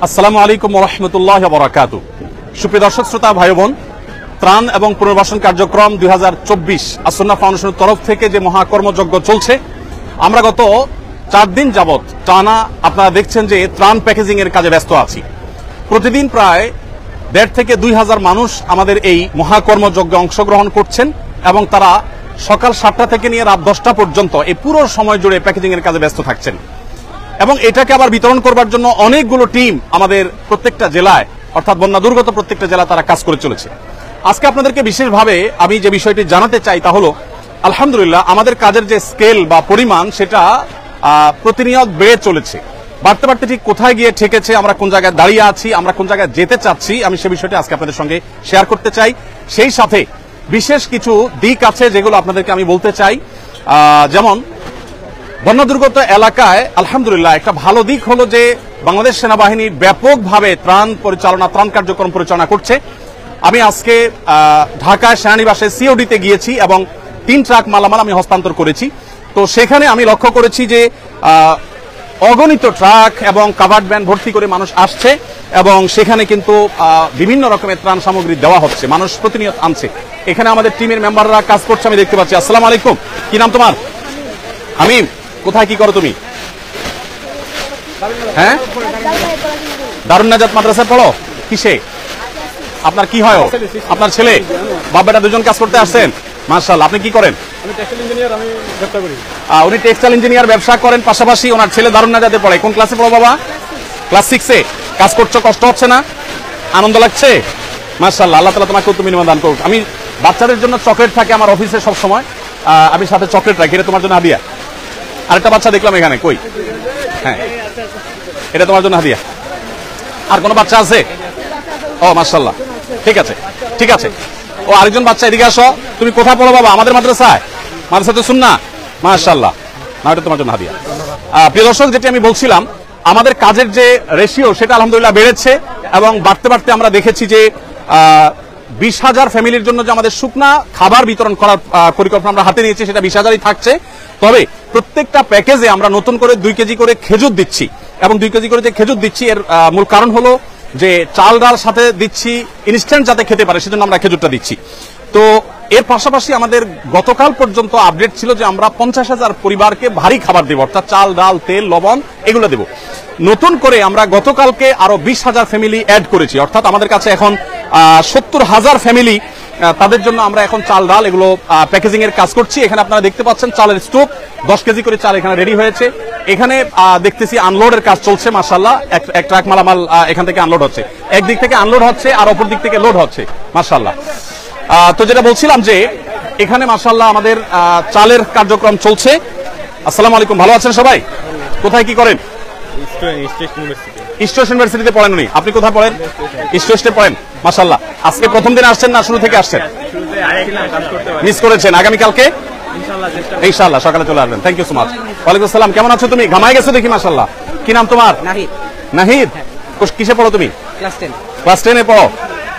আসসালামু আলাইকুম ওয়া রাহমাতুল্লাহি ওয়া বারাকাতুহু। সুপ্রিয় দর্শক শ্রোতা ভাই বোন, ত্রাণ এবং পুনর্বাসন কার্যক্রম 2024 আসন্না ফাউন্ডেশনের তরফ থেকে যে মহাকর্মযজ্ঞ চলছে, আমরা গত 4 দিন যাবত টানা আপনারা দেখছেন যে ত্রাণ প্যাকেজিং এর কাজে ব্যস্ত আছি। প্রতিদিন প্রায় 1.5 থেকে 2,000 মানুষ আমাদের এই মহাকর্মযজ্ঞে অংশগ্রহণ করছেন এবং তারা সকাল 7টা থেকে নিয়ে রাত 10টা পর্যন্ত এই পুরো সময় জুড়ে প্যাকেজিং এর কাজে ব্যস্ত থাকছেন এবং এটাকে আবার বিতরণ করবার জন্য অনেকগুলো টিম আমাদের প্রত্যেকটা জেলায় অর্থাৎ বন্যা দুর্গত প্রত্যেকটা জেলা তারা কাজ করে চলেছে। আজকে আপনাদেরকে বিশেষভাবে আমি যে বিষয়টি জানাতে চাই তা হলো, আলহামদুলিল্লাহ আমাদের কাজের যে স্কেল বা পরিমাণ সেটা প্রতিনিয়ত বেড়ে চলেছে। বাড়তে বাড়তে ঠিক কোথায় গিয়ে ঠেকেছে, আমরা কোন জায়গায় দাঁড়িয়ে আছি, আমরা কোন জায়গায় যেতে চাচ্ছি, আমি সে বিষয়টি আজকে আপনাদের সঙ্গে শেয়ার করতে চাই। সেই সাথে বিশেষ কিছু দিক আছে যেগুলো আপনাদেরকে আমি বলতে চাই। যেমন বন্যা দুর্গত এলাকায় আলহামদুলিল্লাহ একটা ভালো দিক হলো যে বাংলাদেশ সেনাবাহিনী ব্যাপকভাবে ত্রাণ কার্যক্রম পরিচালনা করছে। আমি আজকে ঢাকায় সেনানিবাসে সিওডিতে গিয়েছি এবং 3 ট্রাক মালামাল আমি হস্তান্তর করেছি। তো সেখানে আমি লক্ষ্য করেছি যে অগণিত ট্রাক এবং কাভার্ড ভ্যান ভর্তি করে মানুষ আসছে এবং সেখানে কিন্তু বিভিন্ন রকমের ত্রাণ সামগ্রী দেওয়া হচ্ছে, মানুষ প্রতিনিয়ত আনছে। এখানে আমাদের টিমের মেম্বাররা কাজ করছে, আমি দেখতে পাচ্ছি। আসসালামু আলাইকুম, কি নাম তোমার? হামিম, কোথায় কি করো তুমি? হ্যাঁ, দারুন নাজাত মাদ্রাসায় পড়ো। কিসে? আপনার কি হয়? আপনার ছেলে বাপ বেটা দুজন কাজ করতে আসছেন, মাশাআল্লাহ। আপনি কি করেন? আমি টেক্সটাইল ইঞ্জিনিয়ার, আমি ব্যবসা করি। উনি টেক্সটাইল ইঞ্জিনিয়ার ব্যবসা করেন, পাশাপাশি ওনার ছেলে দারুন নাজাতে পড়ে। কোন ক্লাসে পড়ো বাবা? ক্লাস 6-এ। কাজ করছো, কষ্ট হচ্ছে না? আনন্দ লাগছে? মাশাআল্লাহ, আল্লাহ তাআলা তোমাকে উত্তম বিনিময় দান করুক। আমি বাচ্চাদের জন্য চকলেট থাকে আমার অফিসে সব সময়, আমি সাথে চকলেট রাখি, এটা তোমার জন্য হাদিয়া। আরেকটা বাচ্চা দেখলাম এখানে, কই? হ্যাঁ, এটা তোমার জন্য হাদিয়া। আর কোনো বাচ্চা আছে? ও মাশাআল্লাহ, ঠিক আছে ঠিক আছে। ও আরেকজন বাচ্চা, এদিকে আসো। তুমি কোথায় পড়ো বাবা? আমাদের মাদ্রাসায়? মাদ্রাসাতে সুন্নাহ, মাশাআল্লাহ। না, এটা তোমার জন্য হাদিয়া। প্রিয় দর্শক, যেটি আমি বলছিলাম, আমাদের কাজের যে রেশিও সেটা আলহামদুলিল্লাহ বেড়েছে এবং বাড়তে বাড়তে আমরা দেখেছি যে 20,000 ফ্যামিলির জন্য যে আমাদের শুকনা খাবার বিতরণ করার পরিকল্পনা আমরা হাতে নিয়েছি সেটা 20,000-ই থাকছে। তবে প্রত্যেকটা প্যাকেজে আমরা নতুন করে 2 কেজি করে খেজুর দিচ্ছি এবং 2 কেজি করে যে খেজুর দিচ্ছি এর মূল কারণ হলো যে চাল ডাল সাথে দিচ্ছি ইনস্ট্যান্ট যাতে খেতে পারে, সেজন্য আমরা খেজুরটা দিচ্ছি। তো এর পাশাপাশি আমাদের গতকাল পর্যন্ত আপডেট ছিল যে আমরা 50,000 পরিবারকে ভারী খাবার দেব, অর্থাৎ চাল ডাল তেল লবণ এগুলো দেব। নতুন করে আমরা গতকালকে আরো 20,000 ফ্যামিলি অ্যাড করেছি, অর্থাৎ আমাদের কাছে এখন 70,000 ফ্যামিলি, তাদের জন্য আমরা এখন চাল ডাল এগুলো প্যাকেজিং এর কাজ করছি। এখানে আপনারা দেখতে পাচ্ছেন চালের স্টোক, 10 কেজি করে চাল এখানে রেডি হয়েছে। এখানে দেখতেছি আনলোডের কাজ চলছে, মাশাআল্লাহ। এক ট্রাক মালামাল এখান থেকে আনলোড হচ্ছে, একদিক থেকে আনলোড হচ্ছে আর অপর দিক থেকে লোড হচ্ছে, মাশাআল্লাহ। তো যেটা বলছিলাম যে এখানে মাশাআল্লাহ আমাদের চালের কার্যক্রম চলছে। আসসালামু আলাইকুম, ভালো আছেন সবাই? কোথায় কি করেন? ইস্ট ইউনিভার্সিটিতে পড়েন উনি। আপনি কোথায় পড়েন? ইস্ট ওয়েস্টে পড়েন, মাশাআল্লাহ। আজকে প্রথম দিন আসছেন না শুরু থেকে আসছেন? মিস করেছেন, আগামীকালকে ইনশাআল্লাহ সকালে চলে আসবেন। Thank you so much. ওয়ালাইকুম আসসালাম, কেমন আছো তুমি? ঘামায় গেছো দেখি, মাশাআল্লাহ। কি নাম তোমার? নাহিদ। নাহিদ, কিসে পড়ো তুমি? ক্লাস 10। ক্লাস 10-এ পড়ো।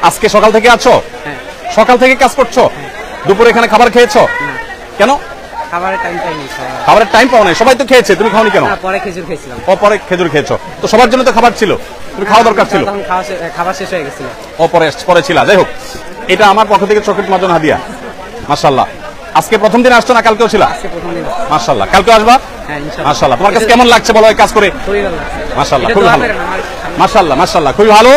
আজকে সকাল থেকে আছো? হ্যাঁ। সকাল থেকে কাজ করছো? দুপুরে এখানে খাবার খেয়েছো? কেন? খাবারের টাইম পাইনি। খাবারের টাইম পাও নাই? সবাই তো খেয়েছে, তুমি খাওনি কেন? পরে খেজুর খেয়েছিলাম। পরে খেজুর খেয়েছো, তো সবার জন্য তো খাবার ছিল, তুমি খাওয়া দরকার ছিল। তখন খাবার শেষ হয়ে গেছিল। পরে ছিল। যাই হোক, এটা আমার পক্ষ থেকে চকলেট মাজন হাদিয়া, মাশাআল্লাহ। আজকে প্রথম দিন আসছো না কালকেও ছিল? আজকে প্রথম দিন। মাশাআল্লাহ, কালকে আসবা? হ্যাঁ ইনশাআল্লাহ। মাশাআল্লাহ, তোমার কাছে কেমন লাগছে বলো এই কাজ করে? খুবই ভালো লাগছে, মাশাআল্লাহ, খুবই ভালো। মাশাআল্লাহ মাশাআল্লাহ, খুবই ভালো।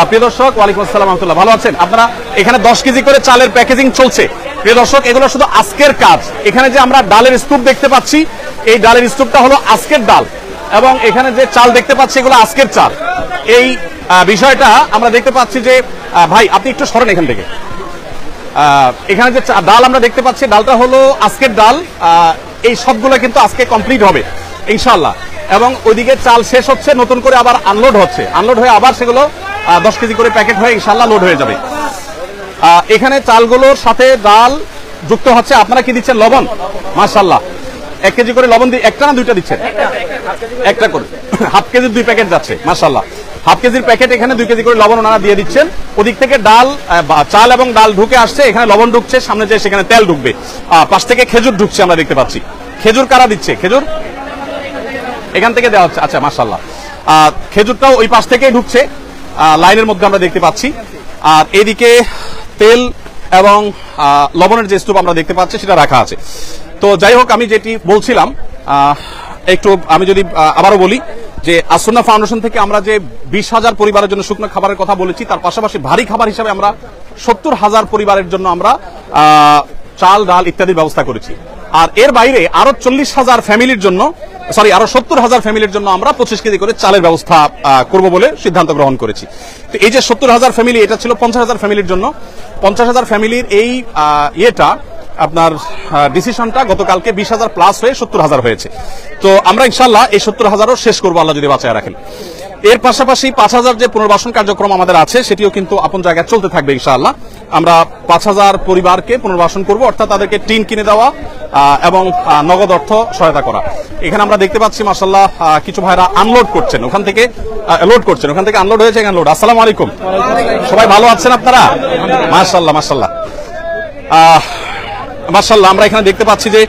প্রিয় দর্শক, ওয়ালাইকুম আসসালাম রাহমাতুল্লাহ, ভালো আছেন আপনারা? এখানে 10 কেজি করে চালের প্যাকেজিং চলছে। প্রিয় দর্শক, এগুলো শুধু আজকের কাজ। এখানে যে আমরা ডালের স্তূপ দেখতে পাচ্ছি, এই ডালের স্তূপটা হলো আজকের ডাল এবং এখানে যে চাল দেখতে পাচ্ছি এগুলো আজকের চাল। এই বিষয়টা আমরা দেখতে পাচ্ছি যে ভাই আপনি একটু সরেন এখান থেকে। এখানে যে ডাল আমরা দেখতে পাচ্ছি, ডালটা হলো আজকের ডাল। এই সবগুলো কিন্তু আজকে কমপ্লিট হবে ইনশাআল্লাহ এবং ওইদিকে চাল শেষ হচ্ছে, নতুন করে আবার আনলোড হচ্ছে, আনলোড হয়ে আবার সেগুলো 10 কেজি করে প্যাকেট হয়ে ইনশাআল্লাহ লোড হয়ে যাবে। এখানে চালগুলোর সাথে ডাল যুক্ত হচ্ছে। আপনারা কি দিচ্ছেন? লবণ, মাশাআল্লাহ। 1 কেজি করে লবণ দিয়ে একটা না দুইটা দিচ্ছেন? একটা করে, হাফ কেজির 2 প্যাকেট যাচ্ছে, মাশাআল্লাহ। হাফ কেজির প্যাকেট এখানে 2 কেজি করে লবণ ওনারা দিয়ে দিচ্ছেন। ওদিক থেকে ডাল, চাল এবং ডাল ঢুকে আসছে, এখানে লবণ ঢুকছে, সামনে যে সেখানে তেল ঢুকবে। পাশ থেকে খেজুর ঢুকছে, আমরা দেখতে পাচ্ছি। খেজুর কারা দিচ্ছে? খেজুর এখান থেকে দেওয়া হচ্ছে, আচ্ছা মাশাআল্লাহ। খেজুরটাও ওই পাশ থেকেই ঢুকছে, লাইনের মধ্যে আমরা দেখতে পাচ্ছি। আর এদিকে তেল এবং লবণের যে স্তূপ আমরা দেখতে পাচ্ছি সেটা রাখা আছে। তো যাই হোক, আমি যেটি বলছিলাম, একটু আমি যদি আবারও বলি যে আসুন্না ফাউন্ডেশন থেকে আমরা যে 20,000 পরিবারের জন্য শুকনো খাবারের কথা বলেছি, তার পাশাপাশি ভারী খাবার হিসাবে আমরা 70,000 পরিবারের জন্য আমরা চাল, ডাল ইত্যাদির ব্যবস্থা করেছি। আর এর বাইরে আরো 40,000 ফ্যামিলির জন্য, আরো 70,000 ফ্যামিলির জন্য আমরা 25 কেজি করে চালের ব্যবস্থা করব বলে সিদ্ধান্ত গ্রহণ করেছি। তো এই যে 70,000 ফ্যামিলি, এটা ছিল 50,000 ফ্যামিলির জন্য। 50,000 ফ্যামিলির এই আপনার ডিসিশনটা গতকালকে 20,000 প্লাস হয়ে 70,000 হয়েছে। তো আমরা ইনশাল্লাহ এই 70,000ও শেষ করবো, আল্লাহ যদি বাঁচায় রাখেন। এর পাশাপাশি 5,000 যে পুনর্বাসন কার্যক্রম আমাদের আছে সেটিও কিন্তু আপন জায়গায় চলতে থাকবে ইনশাআল্লাহ। আমরা 5,000 পরিবারকে পুনর্বাসন করব, অর্থাৎ তাদেরকে টিন কিনে দেওয়া এবং নগদ অর্থ সহায়তা করা। এখানে আমরা দেখতে পাচ্ছি মাশাআল্লাহ কিছু ভাইরা আনলোড করছেন, ওখান থেকে লোড করছেন, ওখান থেকে আনলোড হয়েছে, এখানে লোড। আসসালামু আলাইকুম, সবাই ভালো আছেন আপনারা? মাশাআল্লাহ মাশাআল্লাহ মাশাআল্লাহ। আমরা এখানে দেখতে পাচ্ছি যে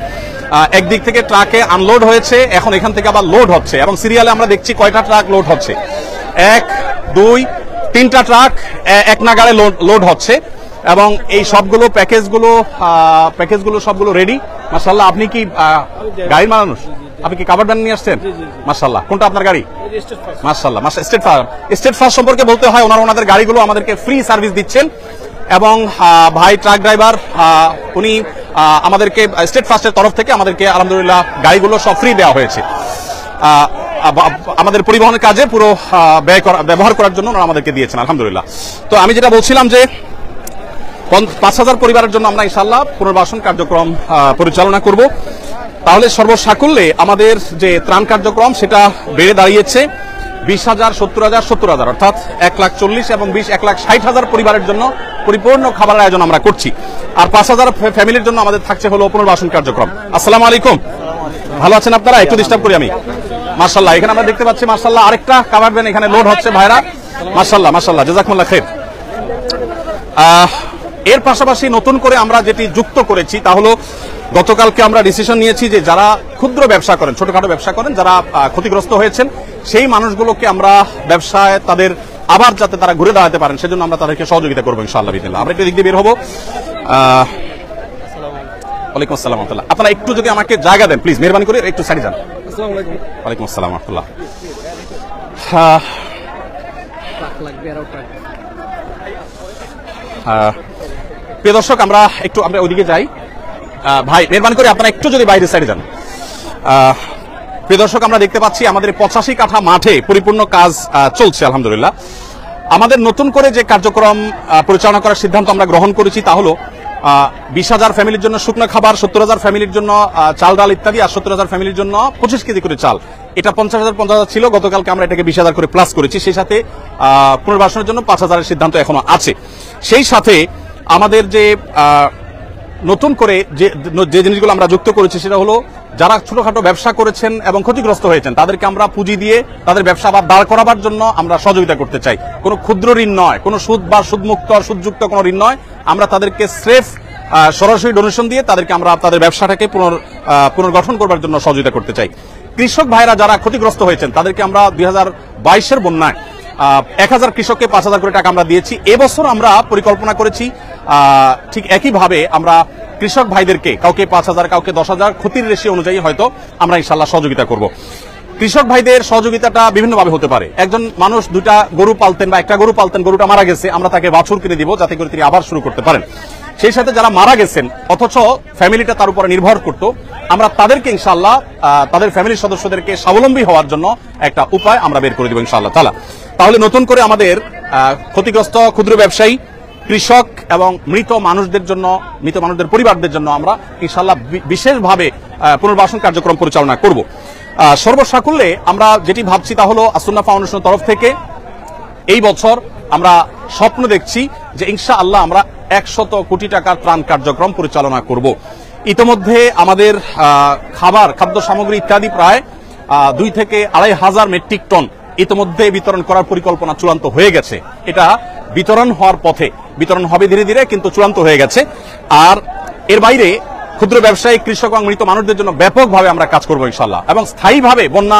একদিক থেকে ট্রাকে আনলোড হয়েছে, এখন এখান থেকে আবার লোড হচ্ছে, এবং সিরিয়ালে আমরা দেখছি কয়টা ট্রাক লোড হচ্ছে, 1, 2, 3টা ট্রাক এক নাগাড়ে লোড হচ্ছে। এবং এই সবগুলো প্যাকেজগুলো সবগুলো রেডি। মাশাআল্লাহ, আপনি কি গাড়ির মানুষ? আপনি কি কাভার ভ্যান নিয়ে আসছেন? মাশাআল্লাহ, কোনটা আপনার গাড়ি? মাশাআল্লাহ স্টেট ফার্স্ট সম্পর্কে বলতে হয়, ওনাদের গাড়িগুলো আমাদেরকে ফ্রি সার্ভিস দিচ্ছেন। এবং ভাই ট্রাক ড্রাইভার, উনি আমাদেরকে স্টেট ফার্স্টের তরফ থেকে আমাদেরকে আলহামদুলিল্লাহ গাড়িগুলো সব ফ্রি দেওয়া হয়েছে আমাদের পরিবহনের কাজে পুরো ব্যবহার করার জন্য ওনারা আমাদেরকে দিয়েছেন আলহামদুলিল্লাহ। তো আমি যেটা বলছিলাম যে 5,000 পরিবারের জন্য আমরা ইনশাআল্লাহ পুনর্বাসন কার্যক্রম পরিচালনা করব। তাহলে সর্বসাকুল্যে আমাদের যে ত্রাণ কার্যক্রম সেটা বেড়ে দাঁড়িয়েছে 20,000, 70,000, 70,000, অর্থাৎ 1,40,000 এবং 1,60,000 পরিবারের জন্য পরিপূর্ণ খাবারের আয়োজন আমরা করছি। আর 5,000 ফ্যামিলির জন্য আমাদের থাকছে হলো পুনর্বাসন কার্যক্রম। আসসালামু আলাইকুম, ভালো আছেন আপনারা? একটু ডিস্টার্ব করি আমি। মাশাআল্লাহ, এখানে আমরা দেখতে পাচ্ছি মাশাআল্লাহ আরেকটা কাভার ভ্যান এখানে লোড হচ্ছে ভাইরা। মাশাআল্লাহ মাশাআল্লাহ, জাযাকুমুল্লাহ খাইর। এর পাশাপাশি নতুন করে আমরা যেটি যুক্ত করেছি তা হলো, গতকালকে আমরা ডিসিশন নিয়েছি যে যারা ক্ষুদ্র ব্যবসা করেন, ছোটখাটো ব্যবসা করেন, যারা ক্ষতিগ্রস্ত হয়েছেন, সেই মানুষগুলোকে আমরা ব্যবসায় তাদের আবার যাতে তারা ঘুরে দাঁড়াতে পারেন সেজন্য আমরা তাদেরকে সহযোগিতা করবো ইনশাআল্লাহ বিদিল্লাহ। আমরা একটু দিক দিয়ে বের হবো। ওয়ালাইকুম আসসালাম ওয়া রাহমাতুল্লাহ। আপনারা একটু যদি আমাকে জায়গা দেন প্লিজ, মেহরবানি করে একটু সাইডে যান। আসসালামু আলাইকুম। ওয়ালাইকুম আসসালাম ওয়া রাহমাতুল্লাহ। প্রিয় দর্শক, আমরা ওইদিকে যাই। ভাই মেহরবানি করে আপনারা একটু যদি বাইরে সাইডে যান। প্রিয় দর্শক, আমরা দেখতে পাচ্ছি আমাদের 85 কাঠা মাঠে পরিপূর্ণ কাজ চলছে আলহামদুলিল্লাহ। আমাদের নতুন করে যে কার্যক্রম পরিচালনা করার সিদ্ধান্ত আমরা গ্রহণ করেছি তা হলো 20,000 ফ্যামিলির জন্য শুকনো খাবার, 70,000 ফ্যামিলির জন্য চাল ডাল ইত্যাদি, আর 70,000 ফ্যামিলির জন্য 25 কেজি করে চাল। এটা 50,000 ছিল, গতকালকে আমরা এটাকে 20,000 করে প্লাস করেছি। সেই সাথে পুনর্বাসনের জন্য 5,000-এর সিদ্ধান্ত এখনো আছে। সেই সাথে আমাদের যে নতুন করে যে জিনিসগুলো আমরা যুক্ত করেছি সেটা হলো, যারা ছোটখাটো ব্যবসা করেছেন এবং ক্ষতিগ্রস্ত হয়েছেন তাদেরকে আমরা পুঁজি দিয়ে তাদের ব্যবসা আবার দাঁড় করাবার জন্য আমরা সহযোগিতা করতে চাই। কোনো ক্ষুদ্র ঋণ নয়, কোনো সুদ বা সুদমুক্ত সুদযুক্ত কোনো ঋণ নয়। আমরা তাদেরকে স্রেফ সরাসরি ডোনেশন দিয়ে তাদেরকে আমরা তাদের ব্যবসাটাকে পুনর্গঠন করবার জন্য সহযোগিতা করতে চাই। কৃষক ভাইরা যারা ক্ষতিগ্রস্ত হয়েছেন তাদেরকে আমরা 2022-এর বন্যায় 1,000 কৃষককে 5,000 করে টাকা আমরা দিয়েছি। এবছর আমরা পরিকল্পনা করেছি ঠিক একইভাবে আমরা কৃষক ভাইদেরকে কাউকে 5,000, কাউকে 10,000, ক্ষতির রেশি অনুযায়ী হয়তো আমরা ইনশাআল্লাহ সহযোগিতা করব। কৃষক ভাইদের সহযোগিতাটা বিভিন্নভাবে হতে পারে। একজন মানুষ 2টা গরু পালতেন বা 1টা গরু পালতেন, গরুটা মারা গেছে, আমরা তাকে বাছুর কিনে দিব যাতে করে তিনি আবার শুরু করতে পারেন। সেই সাথে যারা মারা গেছেন অথচ ফ্যামিলিটা তার উপরে নির্ভর করত, আমরা তাদেরকে ইনশাআল্লাহ তাদের ফ্যামিলির সদস্যদেরকে স্বাবলম্বী হওয়ার জন্য একটা উপায় আমরা বের করে দিব ইনশাআল্লাহ তাআলা। তাহলে নতুন করে আমাদের ক্ষতিগ্রস্ত ক্ষুদ্র ব্যবসায়ী, কৃষক এবং মৃত মানুষদের পরিবারদের জন্য আমরা ইনশাআল্লাহ বিশেষভাবে পুনর্বাসন কার্যক্রম পরিচালনা করব। সর্বসাকুল্যে আমরা যেটি ভাবছি তা হলো, আসুন্না ফাউন্ডেশনের তরফ থেকে এই বছর আমরা স্বপ্ন দেখছি যে ইনশাআল্লাহ আমরা 100 কোটি টাকার ত্রাণ কার্যক্রম পরিচালনা করব। ইতিমধ্যে আমাদের খাদ্য সামগ্রী ইত্যাদি প্রায় 2 থেকে 2,500 মেট্রিক টন ইতিমধ্যে বিতরণ করার পরিকল্পনা চূড়ান্ত হয়ে গেছে। এটা বিতরণ হওয়ার পথে, বিতরণ হবে ধীরে ধীরে, কিন্তু চূড়ান্ত হয়ে গেছে। আর এর বাইরে ক্ষুদ্র ব্যবসায়ী, কৃষক এবং মৃত মানুষদের জন্য ব্যাপকভাবে আমরা কাজ করবো ইনশাআল্লাহ, এবং স্থায়ীভাবে বন্যা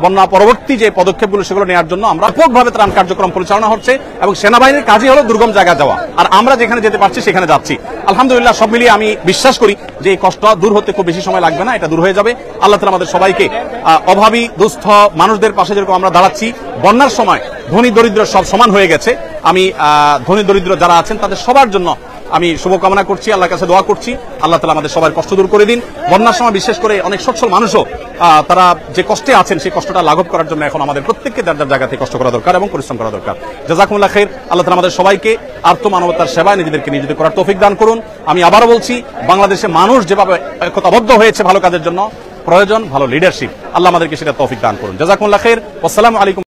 বন্যা পরবর্তী যে পদক্ষেপগুলো সেগুলো নেওয়ার জন্য আমরা ব্যাপকভাবে ত্রাণ কার্যক্রম পরিচালনা হচ্ছে এবং সেনাবাহিনীর কাজই হলো দুর্গম জায়গায় যাওয়া, আর আমরা যেখানে যেতে পারছি সেখানে যাচ্ছি। আলহামদুলিল্লাহ, সব মিলিয়ে আমি বিশ্বাস করি যে এই কষ্ট দূর হতে খুব বেশি সময় লাগবে না, এটা দূর হয়ে যাবে। আল্লাহ তাআলা আমাদের সবাইকে অভাবী দুস্থ মানুষদের পাশে যেরকম আমরা দাঁড়াচ্ছি, বন্যার সময় ধনী দরিদ্র সব সমান হয়ে গেছে। আমি ধনী দরিদ্র যারা আছেন তাদের সবার জন্য আমি শুভকামনা করছি, আল্লাহর কাছে দোয়া করছি আল্লাহ তাআলা আমাদের সবার কষ্ট দূর করে দিন। বন্যার সময় বিশেষ করে অনেক সচ্ছল মানুষও তারা যে কষ্টে আছেন সেই কষ্টটা লাঘব করার জন্য এখন আমাদের প্রত্যেককে যার যার জায়গা থেকে কষ্ট করা দরকার এবং পরিশ্রম করা দরকার। জাযাকুমুল্লাহ খাইর। আল্লাহ তাআলা আমাদের সবাইকে আত্মমানবতার সেবায় নিজেদেরকে নিয়োজিত করার তৌফিক দান করুন। আমি আবারও বলছি, বাংলাদেশে মানুষ যেভাবে একতাবদ্ধ হয়েছে ভালো কাজের জন্য, প্রয়োজন ভালো লিডারশিপ। আল্লাহ আমাদেরকে সেটা তৌফিক দান করুন। জাযাকুমুল্লাহ খাইর। আসসালামু আলাইকুম।